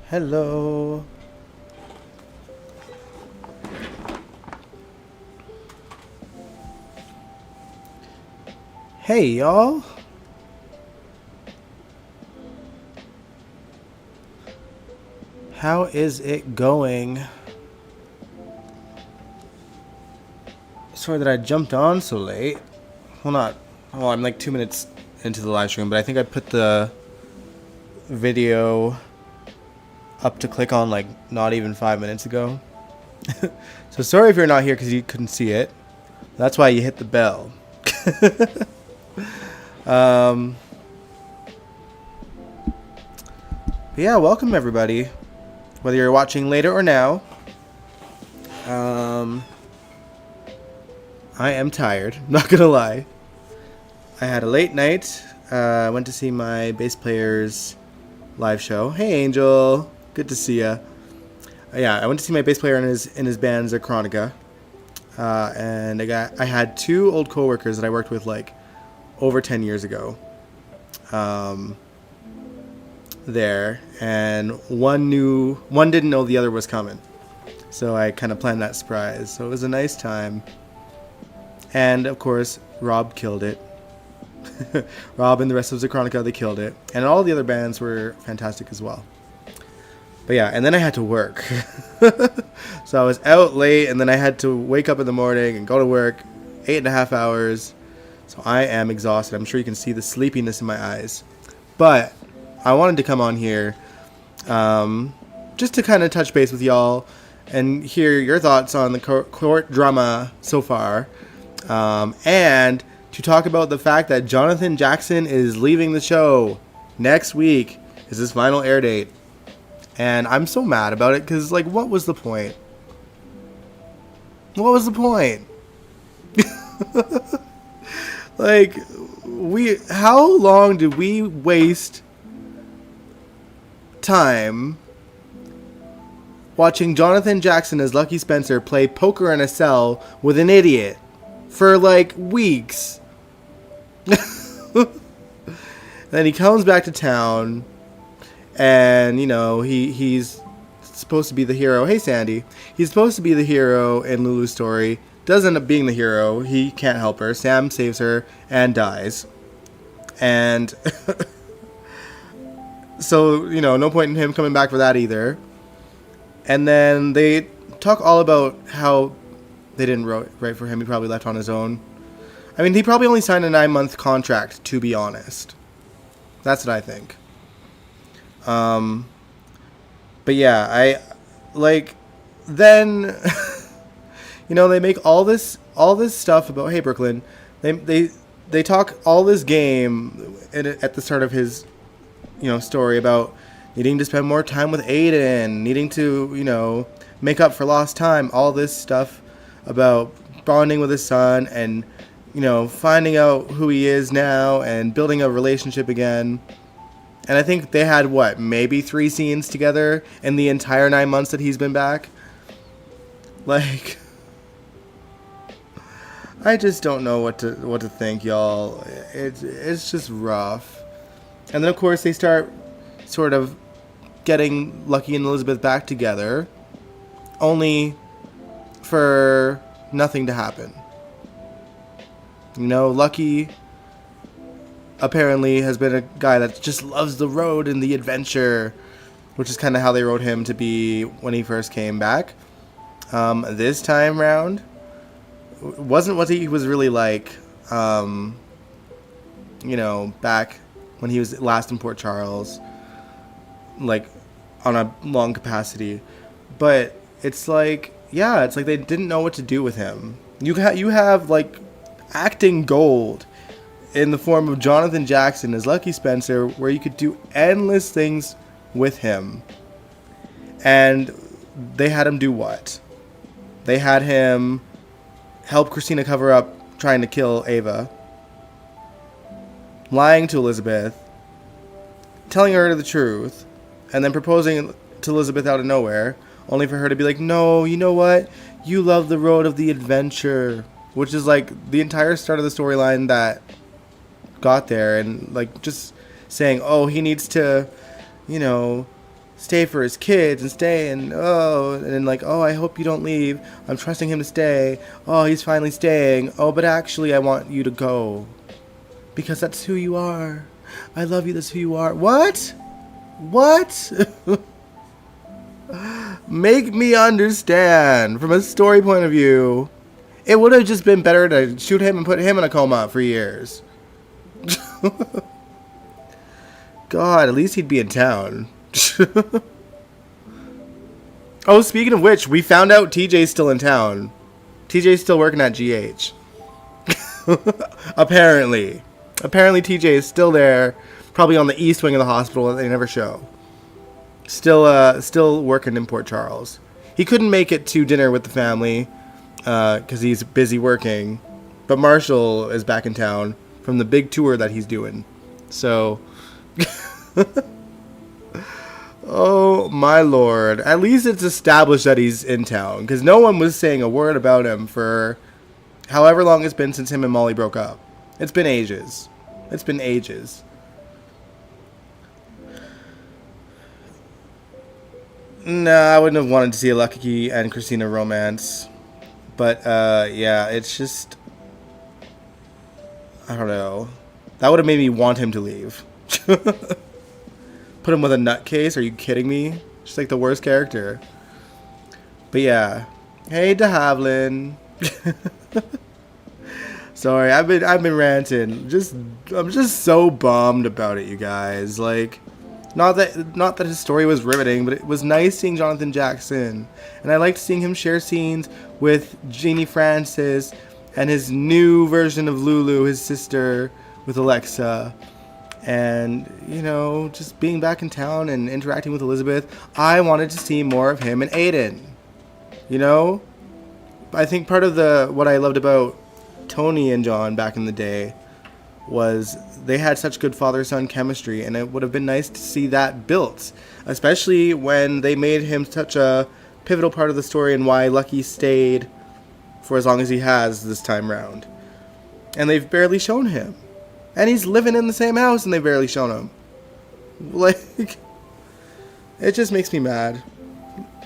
Hello. Hey, y'all. How is it going? Sorry that I jumped on so late. Well, not. Well, I'm like 2 minutes into the live stream, but I think I put the video up to click on like not even 5 minutes ago. So sorry if you're not here because you couldn't see it. That's why you hit the bell. um, but yeah, welcome everybody. Whether you're watching later or now. I am tired, not gonna lie. I had a late night. I went to see my bass player's live show. Hey Angel, good to see ya. Yeah, I went to see my bass player in his band Zachronica. And I had two old coworkers that I worked with like over 10 years ago. There, and one didn't know the other was coming. So I kind of planned that surprise. So it was a nice time. And of course, Rob killed it. Rob and the rest of Zachronica, they killed it. And all the other bands were fantastic as well. But yeah, and then I had to work. So I was out late, and then I had to wake up in the morning and go to work. 8.5 hours. So I am exhausted. I'm sure you can see the sleepiness in my eyes. But I wanted to come on here just to kind of touch base with y'all and hear your thoughts on the court drama so far. And to talk about the fact that Jonathan Jackson is leaving the show next week is his final air date. And I'm so mad about it because, like, what was the point? What was the point? Like, how long did we waste time watching Jonathan Jackson as Lucky Spencer play poker in a cell with an idiot for like weeks? Then he comes back to town, and you know he's supposed to be the hero. Hey Sandy, he's supposed to be the hero in Lulu's story. Does end up being the hero. He can't help her. Sam saves her and dies, and so you know no point in him coming back for that either. And then they talk all about how they didn't write for him. He probably left on his own. I mean, he probably only signed a 9-month contract, to be honest. That's what I think. But yeah, I like then you know they make all this stuff about hey Brooklyn. They talk all this game at the start of his story about needing to spend more time with Aiden, needing to make up for lost time, all this stuff about bonding with his son and finding out who he is now and building a relationship again. And I think they had maybe 3 scenes together in the entire 9 months that he's been back. Like, I just don't know what to think, y'all. It's just rough. And then of course they start sort of getting Lucky and Elizabeth back together, only for nothing to happen. Lucky apparently has been a guy that just loves the road and the adventure, which is kind of how they wrote him to be when he first came back. This time round wasn't what he was really like, back when he was last in Port Charles, like on a long capacity. But it's like they didn't know what to do with him. You have like acting gold in the form of Jonathan Jackson as Lucky Spencer, where you could do endless things with him. And they had him do what? They had him help Christina cover up trying to kill Ava, lying to Elizabeth, telling her the truth, and then proposing to Elizabeth out of nowhere, only for her to be like, no, you know what? You love the road of the adventure, which is like the entire start of the storyline that got there, and like just saying, oh, he needs to, stay for his kids and stay and like, oh, I hope you don't leave. I'm trusting him to stay. Oh, he's finally staying. Oh, but actually I want you to go. Because that's who you are. I love you, that's who you are. What? What? Make me understand from a story point of view. It would have just been better to shoot him and put him in a coma for years. God, at least he'd be in town. Oh, speaking of which, we found out TJ's still in town. TJ's still working at GH. Apparently. Apparently TJ is still there. Probably on the east wing of the hospital that they never show. Still working in Port Charles. He couldn't make it to dinner with the family because he's busy working. But Marshall is back in town from the big tour that he's doing. So... Oh my lord. At least it's established that he's in town. Because no one was saying a word about him for however long it's been since him and Molly broke up. It's been ages. It's been ages. No, I wouldn't have wanted to see a Lucky and Christina romance. But, yeah, it's just... I don't know. That would have made me want him to leave. Put him with a nutcase? Are you kidding me? Just like the worst character. But yeah. Hey, De Havilland. Sorry, I've been ranting. I'm just so bummed about it, you guys. Like, not that his story was riveting, but it was nice seeing Jonathan Jackson, and I liked seeing him share scenes with Jeannie Francis and his new version of Lulu, his sister, with Alexa. And, you know, just being back in town and interacting with Elizabeth. I wanted to see more of him and Aiden. You know? I think part of what I loved about Tony and John back in the day was they had such good father-son chemistry, and it would have been nice to see that built. Especially when they made him such a pivotal part of the story and why Lucky stayed for as long as he has this time round. And they've barely shown him. And he's living in the same house and they've barely shown him. Like, it just makes me mad.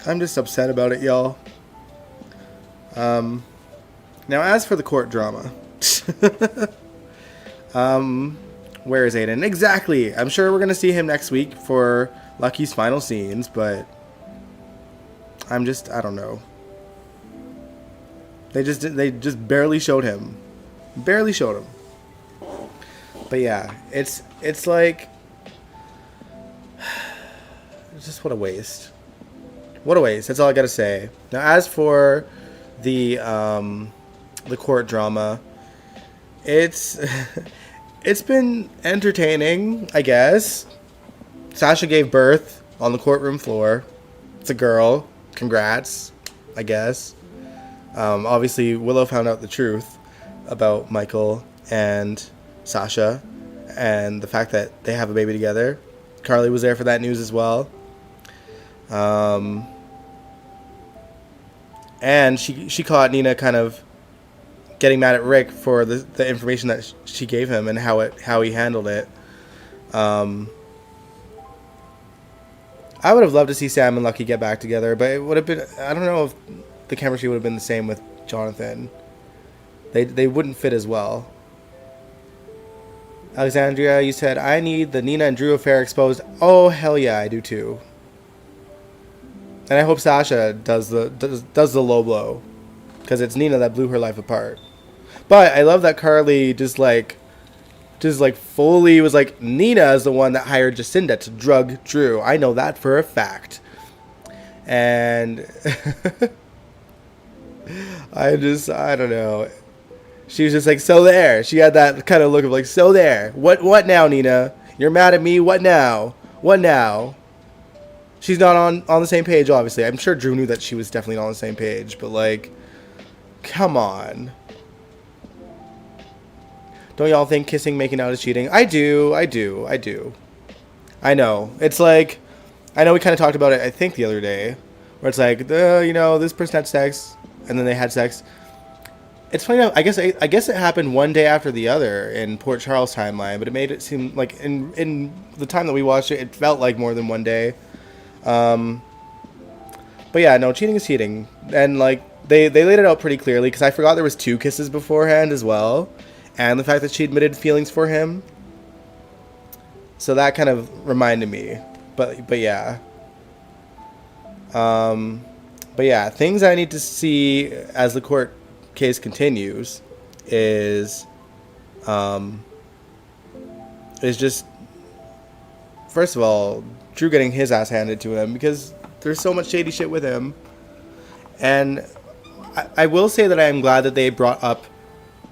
I'm just upset about it, y'all. Now, as for the court drama. Where is Aiden? Exactly! I'm sure we're going to see him next week for Lucky's final scenes, but I don't know. They just barely showed him. Barely showed him. But yeah, it's like, just what a waste. What a waste. That's all I gotta say. Now, as for the court drama, it's been entertaining, I guess. Sasha gave birth on the courtroom floor. It's a girl. Congrats, I guess. Obviously, Willow found out the truth about Michael and Sasha and the fact that they have a baby together. Carly was there for that news as well. And she caught Nina kind of getting mad at Rick for the information that she gave him and how he handled it. I would have loved to see Sam and Lucky get back together, but it would have been, I don't know if the chemistry would have been the same with Jonathan. They wouldn't fit as well. Alexandria, you said, I need the Nina and Drew affair exposed. Oh, hell yeah, I do too. And I hope Sasha does the low blow. Because it's Nina that blew her life apart. But I love that Carly just fully was like, Nina is the one that hired Jacinda to drug Drew. I know that for a fact. And I don't know. She was just like, so there. She had that kind of look of like, so there. What now, Nina? You're mad at me? What now? What now? She's not on the same page, obviously. I'm sure Drew knew that she was definitely not on the same page. But, like, come on. Don't y'all think kissing, making out is cheating? I do. I know. It's like, I know we kind of talked about it, I think, the other day. Where it's like, this person had sex, and then they had sex. It's funny enough, I guess it happened one day after the other in Port Charles timeline, but it made it seem like in the time that we watched it, it felt like more than one day. But yeah, no, cheating is cheating, and like they laid it out pretty clearly because I forgot there was 2 kisses beforehand as well, and the fact that she admitted feelings for him. So that kind of reminded me, but yeah, but yeah, things I need to see as the court case continues is just, first of all, Drew getting his ass handed to him because there's so much shady shit with him. And I will say that I am glad that they brought up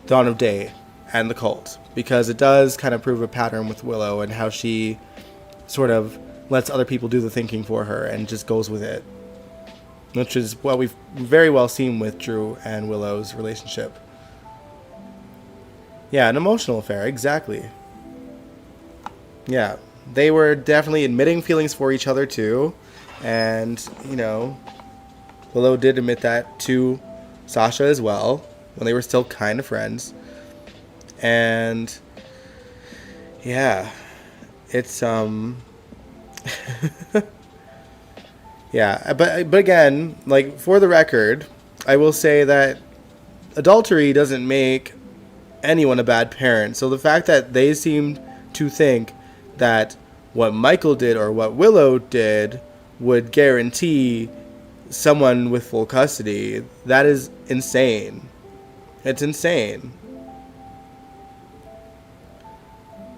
Dawn of Day and the cult, because it does kind of prove a pattern with Willow and how she sort of lets other people do the thinking for her and just goes with it, which is what we've very well seen with Drew and Willow's relationship. Yeah, an emotional affair, exactly. Yeah, they were definitely admitting feelings for each other too, and you know, Willow did admit that to Sasha as well when they were still kind of friends. And yeah, it's yeah, but again, like, for the record, I will say that adultery doesn't make anyone a bad parent. So the fact that they seemed to think that what Michael did or what Willow did would guarantee someone with full custody, that is insane. It's insane.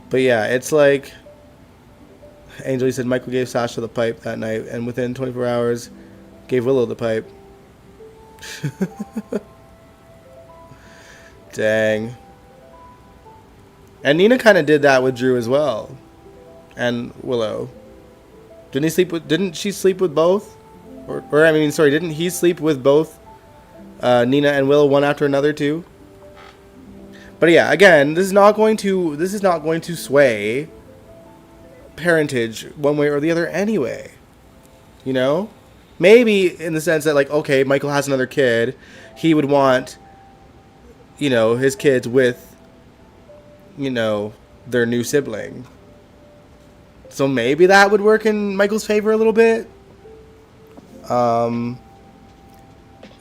But yeah, it's like Angel said, Michael gave Sasha the pipe that night, and within 24 hours, gave Willow the pipe. Dang. And Nina kind of did that with Drew as well, and Willow. Didn't she sleep with both? Or I mean, sorry, didn't he sleep with both Nina and Willow one after another too? But yeah, again, this is not going to sway parentage one way or the other anyway. You know? Maybe in the sense that, like, okay, Michael has another kid, he would want, you know, his kids with, you know, their new sibling. So maybe that would work in Michael's favor a little bit.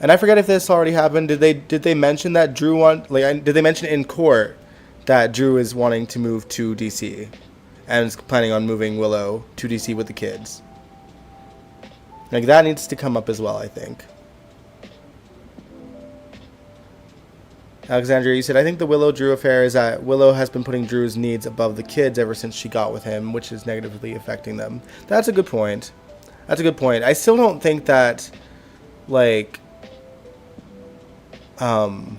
And I forget if this already happened. Did they mention that Drew did they mention in court that Drew is wanting to move to DC and is planning on moving Willow to DC with the kids? Like, that needs to come up as well, I think. Alexandria, you said, I think the Willow-Drew affair is that Willow has been putting Drew's needs above the kids ever since she got with him, which is negatively affecting them. That's a good point. I still don't think that, like, well,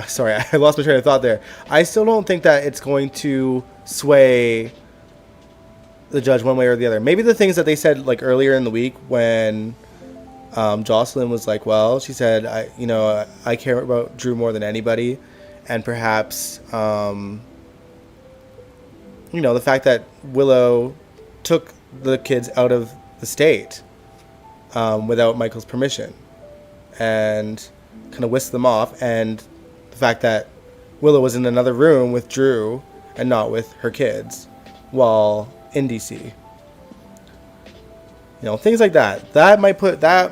sorry, I lost my train of thought there. I still don't think that it's going to sway the judge one way or the other. Maybe the things that they said, like, earlier in the week when Jocelyn was like, well, she said, I care about Drew more than anybody, and perhaps the fact that Willow took the kids out of the state without Michael's permission and kind of whisked them off, and the fact that Willow was in another room with Drew and not with her kids while in DC. Things like that. That might put that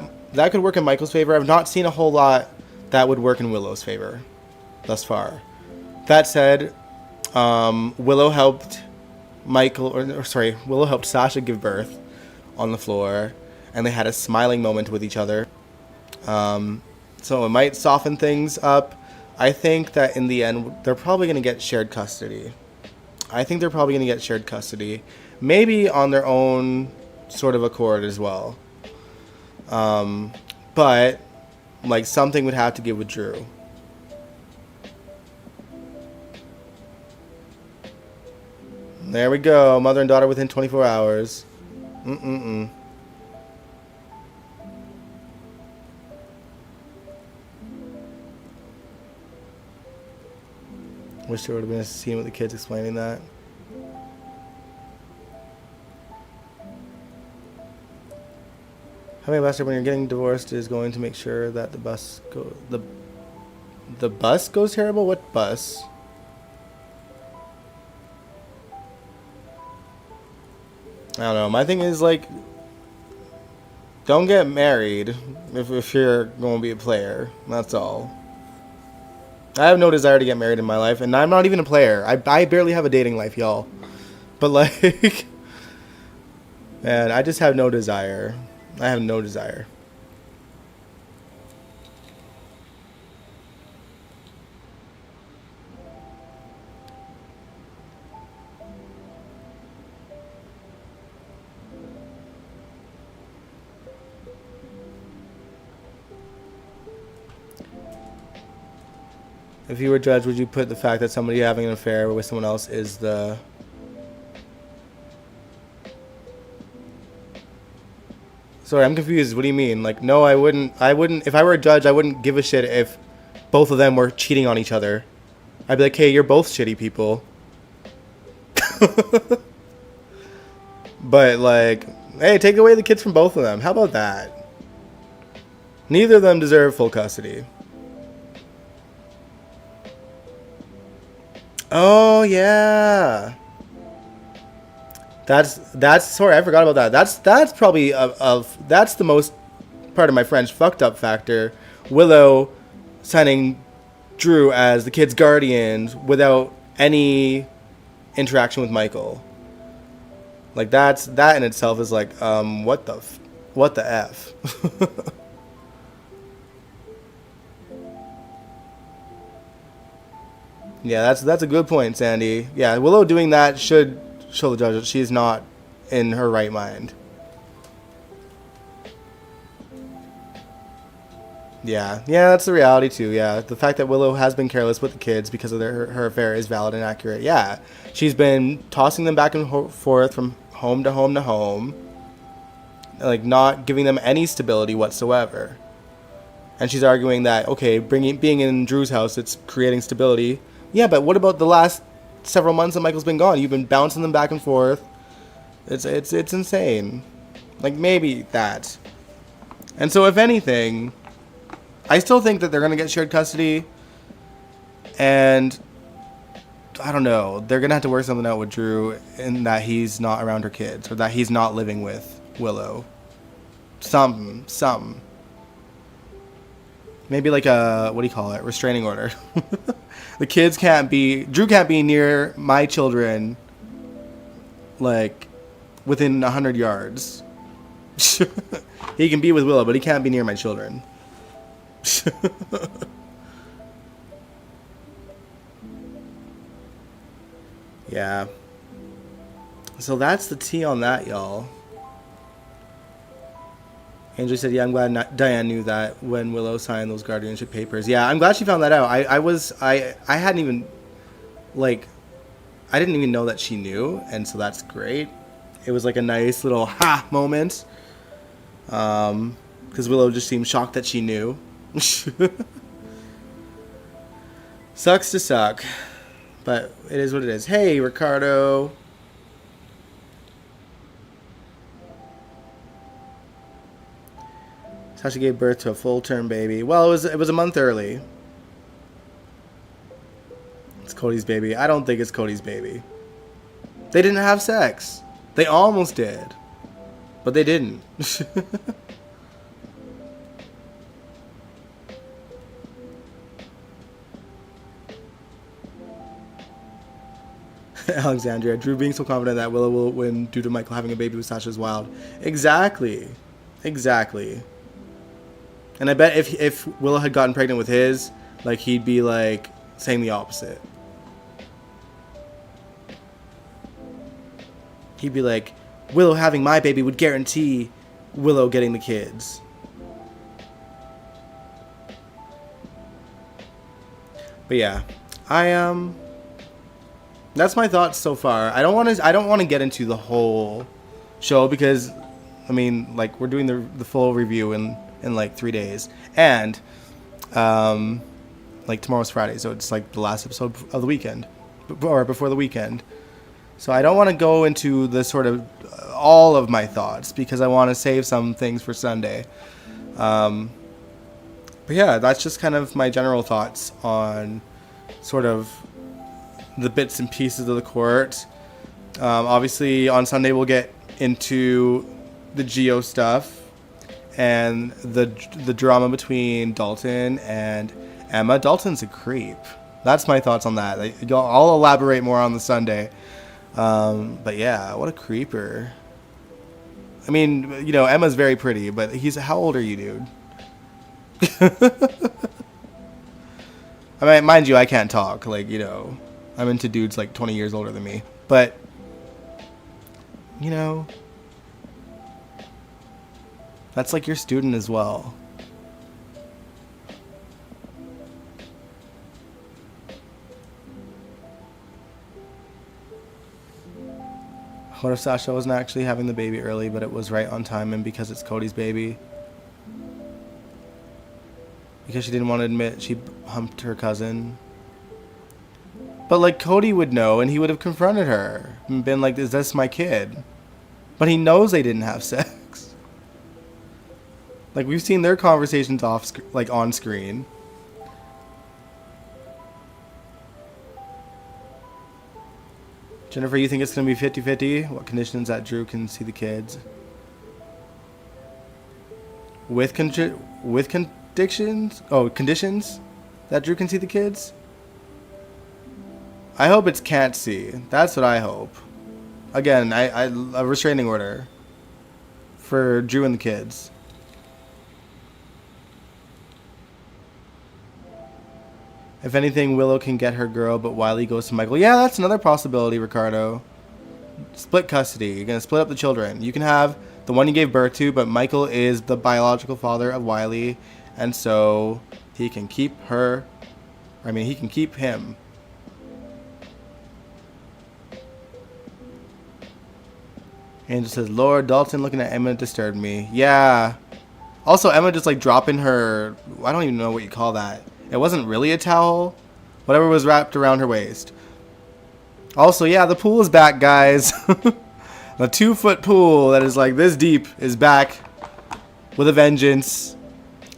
could work in Michael's favor. I've not seen a whole lot that would work in Willow's favor thus far. That said, Willow helped Willow helped Sasha give birth on the floor, and they had a smiling moment with each other. So it might soften things up. I think that in the end, they're probably going to get shared custody. Maybe on their own sort of accord as well. But, like, something would have to give with Drew. There we go. Mother and daughter within 24 hours. Wish there would have been a scene with the kids explaining that. Having a bus when you're getting divorced is going to make sure that the bus goes terrible? What bus? I don't know. My thing is like, don't get married if you're going to be a player. That's all. I have no desire to get married in my life, and I'm not even a player. I barely have a dating life, y'all. But like, man, I just have no desire. I have no desire. If you were judged, would you put the fact that somebody having an affair with someone else is the... Sorry, I'm confused. What do you mean? Like, no, I wouldn't. If I were a judge, I wouldn't give a shit if both of them were cheating on each other. I'd be like, hey, you're both shitty people. But, like, hey, take away the kids from both of them. How about that? Neither of them deserve full custody. Oh, yeah. That's sorry, I forgot about that. That's probably that's the most, pardon my French, fucked up factor. Willow signing Drew as the kid's guardian without any interaction with Michael. Like that in itself is like what the f. Yeah, that's a good point, Sandy. Yeah, Willow doing that should show the judge that she's not in her right mind. Yeah, that's the reality too. Yeah, the fact that Willow has been careless with the kids because of her affair is valid and accurate. Yeah, she's been tossing them back and forth from home to home to home, like not giving them any stability whatsoever. And she's arguing that okay, being in Drew's house, it's creating stability. Yeah, but what about the last several months that Michael's been gone? You've been bouncing them back and forth. It's insane. Like maybe that. And so if anything, I still think that they're gonna get shared custody. And I don't know, they're gonna have to work something out with Drew in that he's not around her kids or that he's not living with Willow. Something. Maybe like a, what do you call it? Restraining order. Drew can't be near my children, like, within 100 yards. He can be with Willow, but he can't be near my children. Yeah. So that's the tea on that, y'all. Andrew said, yeah, I'm glad Diane knew that when Willow signed those guardianship papers. Yeah, I'm glad she found that out. I hadn't even, like, I didn't even know that she knew, and so that's great. It was like a nice little ha moment. Because Willow just seemed shocked that she knew. Sucks to suck. But it is what it is. Hey, Ricardo. Sasha gave birth to a full-term baby. Well, it was a month early. It's Cody's baby. I don't think it's Cody's baby. They didn't have sex. They almost did. But they didn't. Alexandria. Drew being so confident that Willow will win due to Michael having a baby with Sasha is wild. Exactly. And I bet if Willow had gotten pregnant with his, like, he'd be, like, saying the opposite. He'd be like, Willow having my baby would guarantee Willow getting the kids. But yeah, that's my thoughts so far. I don't want to get into the whole show because, I mean, like, we're doing the full review in like 3 days, and like tomorrow's Friday, so it's like the last episode of the weekend, or before the weekend. So I don't want to go into the sort of all of my thoughts because I want to save some things for Sunday. But yeah, that's just kind of my general thoughts on sort of the bits and pieces of the court. Obviously on Sunday we'll get into the Geo stuff and the drama between Dalton and Emma. Dalton's a creep. That's my thoughts on that. I'll elaborate more on the Sunday. But yeah, what a creeper. I mean, you know, Emma's very pretty, but how old are you, dude? I mean, mind you, I can't talk. Like, you know, I'm into dudes like 20 years older than me. But, you know, that's like your student as well. What if Sasha wasn't actually having the baby early, but it was right on time, and because it's Cody's baby? Because she didn't want to admit she humped her cousin. But, like, Cody would know, and he would have confronted her and been like, is this my kid? But he knows they didn't have sex. Like, we've seen their conversations on screen. Jennifer, you think it's going to be 50-50? What conditions that Drew can see the kids? With conditions? Oh, conditions that Drew can see the kids? I hope it's can't see. That's what I hope. Again, a restraining order for Drew and the kids. If anything, Willow can get her girl, but Wiley goes to Michael. Yeah, that's another possibility, Ricardo. Split custody. You're going to split up the children. You can have the one you gave birth to, but Michael is the biological father of Wiley, and so he can keep her. I mean, he can keep him. Angel says, Lord, Dalton looking at Emma disturbed me. Yeah. Also, Emma just like dropping her, I don't even know what you call that. It wasn't really a towel. Whatever was wrapped around her waist. Also, yeah, the pool is back, guys. The 2-foot pool that is like this deep is back with a vengeance.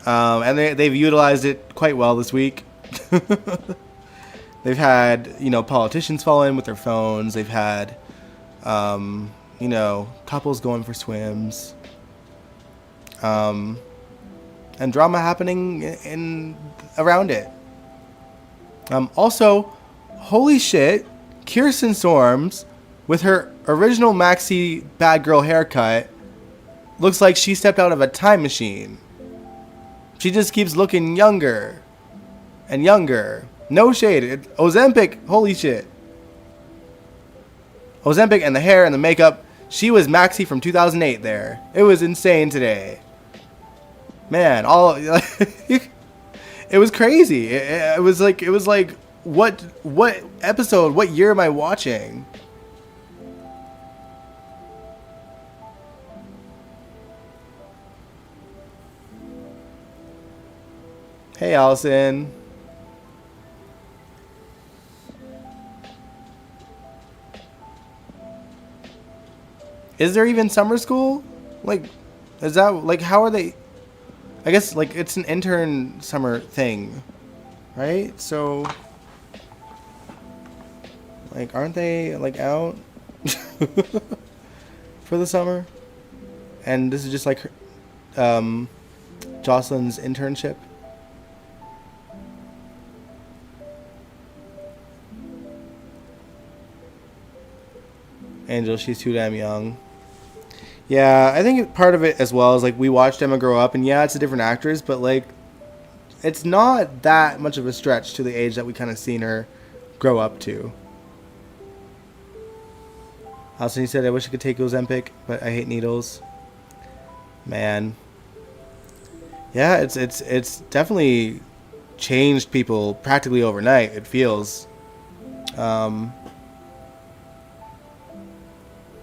And they've utilized it quite well this week. They've had, you know, politicians fall in with their phones. They've had, you know, couples going for swims. And drama happening around it. Also, holy shit, Kirsten Storms, with her original Maxi bad girl haircut, looks like she stepped out of a time machine. She just keeps looking younger and younger. No shade. Ozempic, holy shit. Ozempic and the hair and the makeup. She was Maxi from 2008 there. It was insane today. Man, it was crazy. It was like what episode, what year am I watching? Hey, Allison. Is there even summer school? Like, is that, like, how are they? I guess, like, it's an intern summer thing, right? So, like, aren't they, like, out for the summer? And this is just, like, Jocelyn's internship? Angel, she's too damn young. Yeah, I think part of it as well is, like, we watched Emma grow up, and yeah, it's a different actress, but, like, it's not that much of a stretch to the age that we kind of seen her grow up to. Also, he said, I wish I could take Ozempic, but I hate needles. Man. Yeah, it's definitely changed people practically overnight, it feels.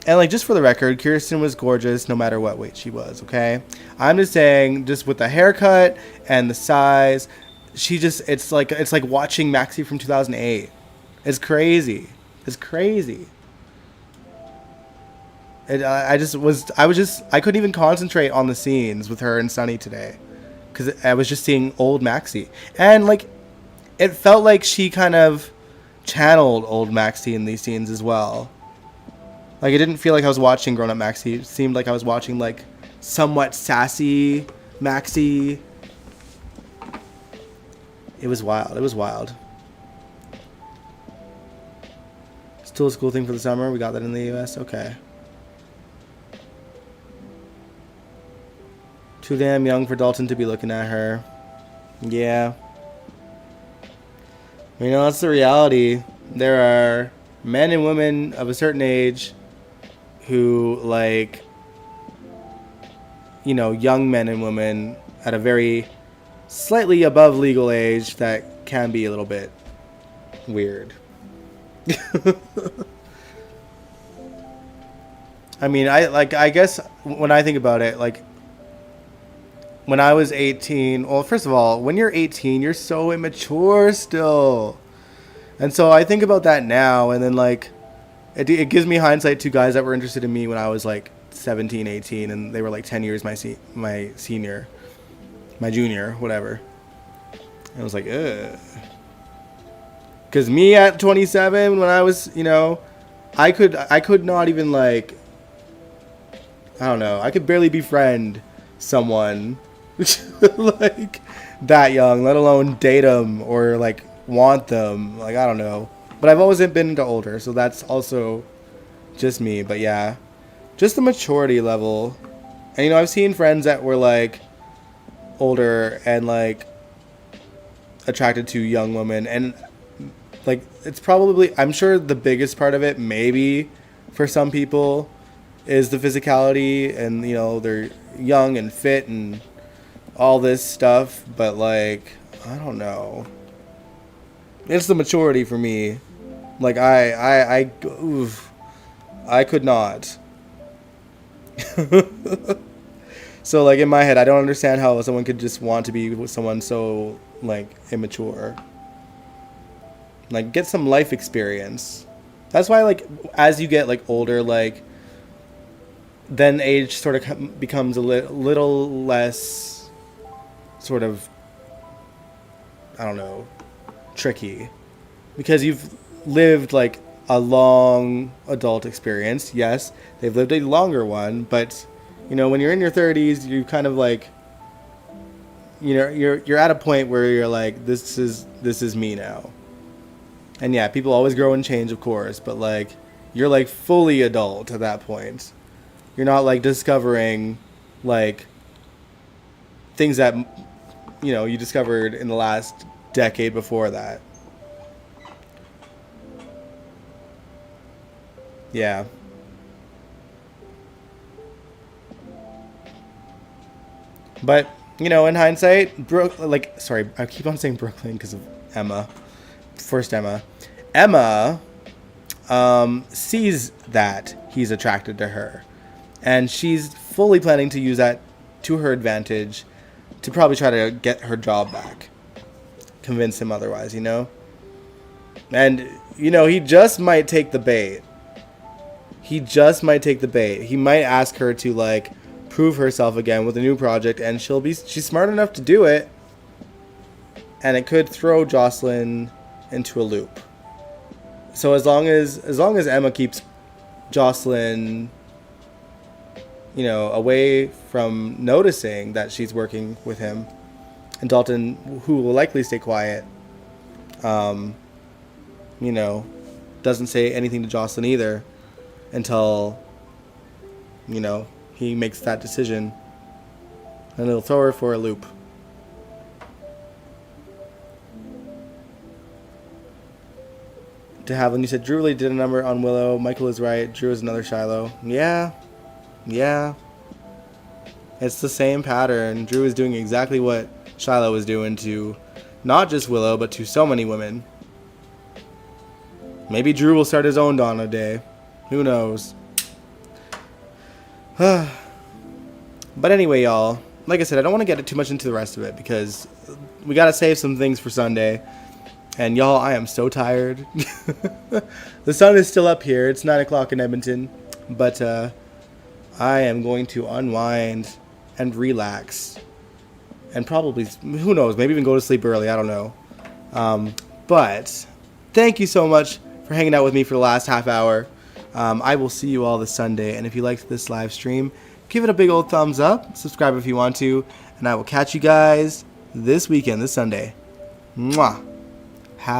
And, like, just for the record, Kirsten was gorgeous no matter what weight she was, okay? I'm just saying, just with the haircut and the size, it's like watching Maxi from 2008. It's crazy. It's crazy. I couldn't even concentrate on the scenes with her and Sunny today. Because I was just seeing old Maxi. And, like, it felt like she kind of channeled old Maxi in these scenes as well. Like, it didn't feel like I was watching Grown Up Maxi. It seemed like I was watching, like, somewhat sassy Maxi. It was wild. It was wild. Still a school thing for the summer. We got that in the US. Okay. Too damn young for Dalton to be looking at her. Yeah. You know, that's the reality. There are men and women of a certain age who, like, you know, young men and women at a very slightly above legal age that can be a little bit weird. I mean, I guess when I think about it, like, when I was 18, well, first of all, when you're 18, you're so immature still. And so I think about that now, and then, like, it gives me hindsight to guys that were interested in me when I was, like, 17, 18, and they were, like, 10 years my senior, my junior, whatever. And I was like, ugh. Because me at 27, when I was, you know, I could not even, like, I don't know, I could barely befriend someone like that young, let alone date them or, like, want them. Like, I don't know. But I've always been into older, so that's also just me. But yeah, just the maturity level. And, you know, I've seen friends that were, like, older and, like, attracted to young women, and, like, it's probably, I'm sure the biggest part of it, maybe for some people, is the physicality, and, you know, they're young and fit and all this stuff, but, like, I don't know. It's the maturity for me. Like, I could not. So, like, in my head, I don't understand how someone could just want to be with someone so, like, immature. Like, get some life experience. That's why, like, as you get, like, older, like, then age sort of becomes a little less sort of, I don't know, tricky. Because you've lived, like, a long adult experience. Yes, they've lived a longer one, but, you know, when you're in your 30s, you kind of, like, you know, you're at a point where you're like, this is me now. And yeah, people always grow and change, of course, but, like, you're, like, fully adult at that point. You're not, like, discovering, like, things that, you know, you discovered in the last decade before that. Yeah. But, you know, in hindsight, I keep on saying Brooklyn because of Emma. First Emma. Emma sees that he's attracted to her. And she's fully planning to use that to her advantage to probably try to get her job back. Convince him otherwise, you know? And, you know, he just might take the bait. He might ask her to, like, prove herself again with a new project, and she's smart enough to do it. And it could throw Jocelyn into a loop. So as long as Emma keeps Jocelyn, you know, away from noticing that she's working with him, and Dalton, who will likely stay quiet, you know, doesn't say anything to Jocelyn either until, you know, he makes that decision, and it'll throw her for a loop. De Havilland, you said Drew really did a number on Willow. Michael is right. Drew is another Shiloh. Yeah. It's the same pattern. Drew is doing exactly what Shiloh was doing to not just Willow, but to so many women. Maybe Drew will start his own Donna day. Who knows? But anyway, y'all. Like I said, I don't want to get too much into the rest of it because we got to save some things for Sunday. And y'all, I am so tired. The sun is still up here. It's 9 o'clock in Edmonton. But I am going to unwind and relax. And probably, who knows, maybe even go to sleep early. I don't know. But thank you so much for hanging out with me for the last half hour. I will see you all this Sunday, and if you liked this live stream, give it a big old thumbs up, subscribe if you want to, and I will catch you guys this weekend, this Sunday. Mwah. Have